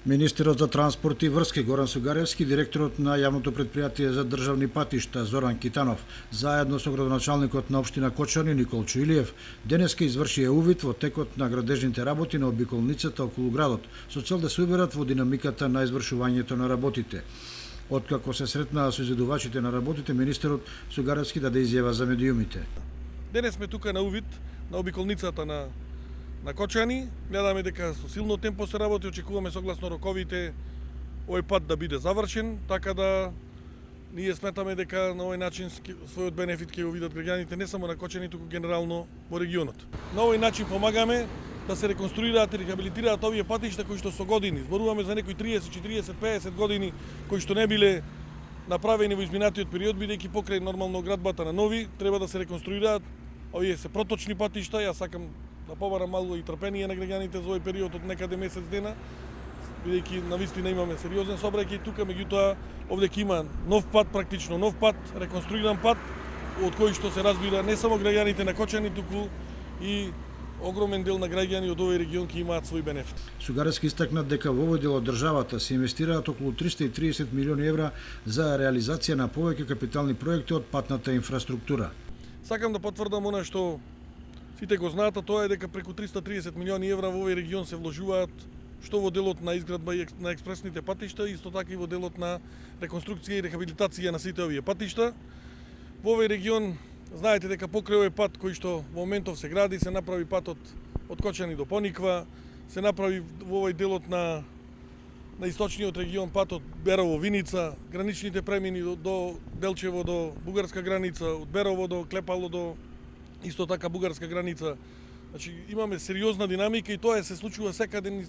Министерот за транспорт и врски Горан Сугаревски, директорот на јавното претпријатие за државни патишта Зоран Китанов, заедно со градоначалникот на општина Кочани Никол Чуилиев, денеска извршија увид во текот на градежните работи на обиколницата околу градот, со цел да се уверат во динамиката на извршувањето на работите. Откако се сретнаа со изведувачите на работите, министерот Сугаревски даде изјава за медиумите. Денес сме тука на увид на обиколницата на Кочани. Гледаме дека со силно темпо се работи, очекуваме согласно роковите овој пат да биде завршен, така да ние сметаме дека на овој начин својот бенефит ќе го видат граѓаните не само на Кочани, туку генерално во регионот. На овој начин помагаме да се реконструираат и рехабилитираат овие патишта кои што со години, зборуваме за некои 30, 40, 50 години кои што не биле направени во изминатиот период, бидејќи покрај нормално градбата на нови, треба да се реконструираат. Овие се проточни патишта, јас сакам да побарам мало и трпение на граѓаните за овој период од некаде месец дена, бидејќи навистина имаме сериозен сообраќај тука, меѓутоа овде ќе има нов пат, практично нов пат, реконструиран пат, од кој што се разбира не само граѓаните на Кочани, туку и огромен дел на граѓани од овој регион ќе имаат свој бенефит. Сугаревски истакна дека во овој дел од државата се инвестираат околу 330 милиони евра за реализација на повеќе капитални проекти од патната инфраструктура. Сакам да потврдам она што сите го знаат, а тоа е дека преку 330 милиони евра во овој регион се вложуваат што во делот на изградба на експресните патишта, исто така и во делот на реконструкција и рехабилитација на сите овие патишта. Во овој регион знаете дека покрај овој пат кој што во моментов се гради, се направи патот од Кочани до Пониква, се направи во овој делот на источниот регион патот Берово-Виница, граничните премини до Делчево до бугарска граница, од Берово до Клепало до исто така бугарска граница. Значи имаме сериозна динамика и тоа се случува секаде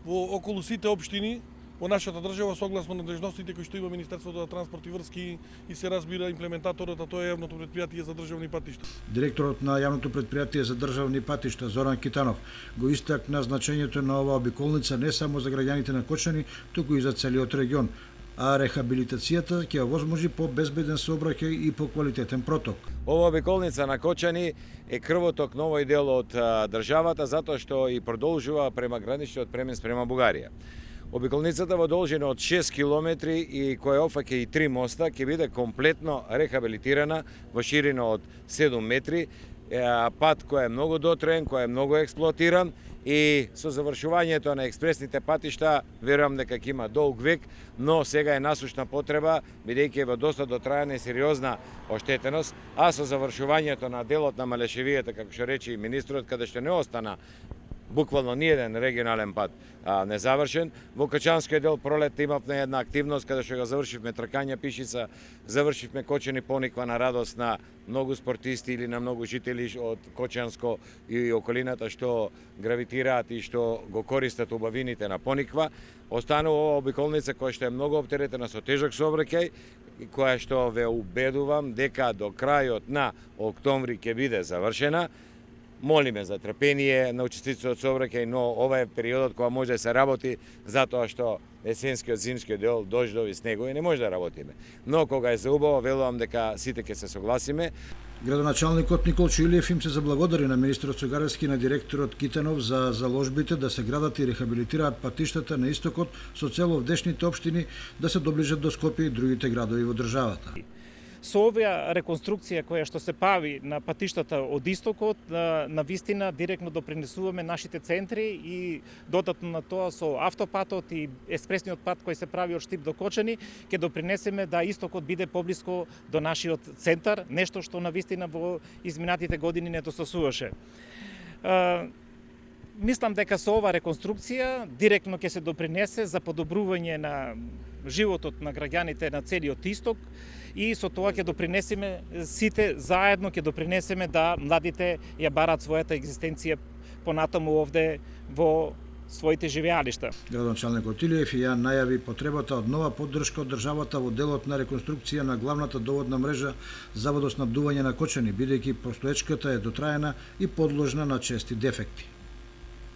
во околу сите општини во нашата држава согласно надлежностите кои што има Министерството за транспорт и врски и се разбира имплементаторот, а тоа е јавното претпријатие за државни патишта. Директорот на јавното претпријатие за државни патишта Зоран Китанов го истакна значењето на оваа обиколница не само за граѓаните на Кочани, туку и за целиот регион, а рехабилитацијата ќе овозможи по-безбеден сообраќај и по-квалитетен проток. Ова обиколница на Кочани е крвоток на овој дел од државата, затоа што и продолжува према граничниот премин спрема Бугарија. Обиколницата во должина од 6 километри и која опфаќа и 3 моста ќе биде комплетно рехабилитирана во ширина од 7 метри, пат кој е многу дотроен, кој е многу експлоатиран и со завршувањето на експресните патишта верувам дека ќе има долг век, но сега е насушна потреба бидејќи е во доста дотрајана и сериозна оштетеност, а со завршувањето на делот на Малешевијата, како што рече и министрот, каде што не остана буквално ниеден регионален пат незавршен. Во Качанскиот дел пролетта имавме една активност каде што го завршивме тркања пишица, завршивме Кочани Пониква на радост на многу спортисти или на многу жители од Кочанско и околината што гравитираат и што го користат убавините на Пониква. Останува ова обиколница која што е многу оптеретена со тежок сообраќај, која што ве убедувам дека до крајот на октомври ќе биде завршена. Молиме за трпение на учесниците од сообраќај, но ова е периодот кога може да се работи затоа што есенскиот, зимскиот дел, дождови, снегови не може да работиме. Но кога е заубаво, велувам дека сите ќе се согласиме. Градоначалникот Никол Чуилиев им се заблагодари на министерот Сугаревски и на директорот Китанов за заложбите да се градат и рехабилитираат патиштата на истокот со цел овдешните општини да се доближат до Скопје и другите градови во државата. Со оваа реконструкција која што се прави на патиштата од истокот, на вистина директно допринесуваме нашите центри и додатно на тоа со автопатот и експресниот пат кој се прави од Штип до Кочани, ќе допринесеме да истокот биде поблиско до нашиот центар, нешто што на вистина во изминатите години недостасуваше. Мислам дека со оваа реконструкција директно ќе се допринесе за подобрување на животот на граѓаните на целиот исток и со тоа ќе допринесеме сите заедно ќе допринесеме да младите ја бараат својата екзистенција понатаму овде во своите живеалишта. Градоначалникот Илиев ја најави потребата од нова поддршка од државата во делот на реконструкција на главната доводна мрежа за водоснабдување на Кочани, бидејќи постоечката е дотраена и подложна на чести дефекти.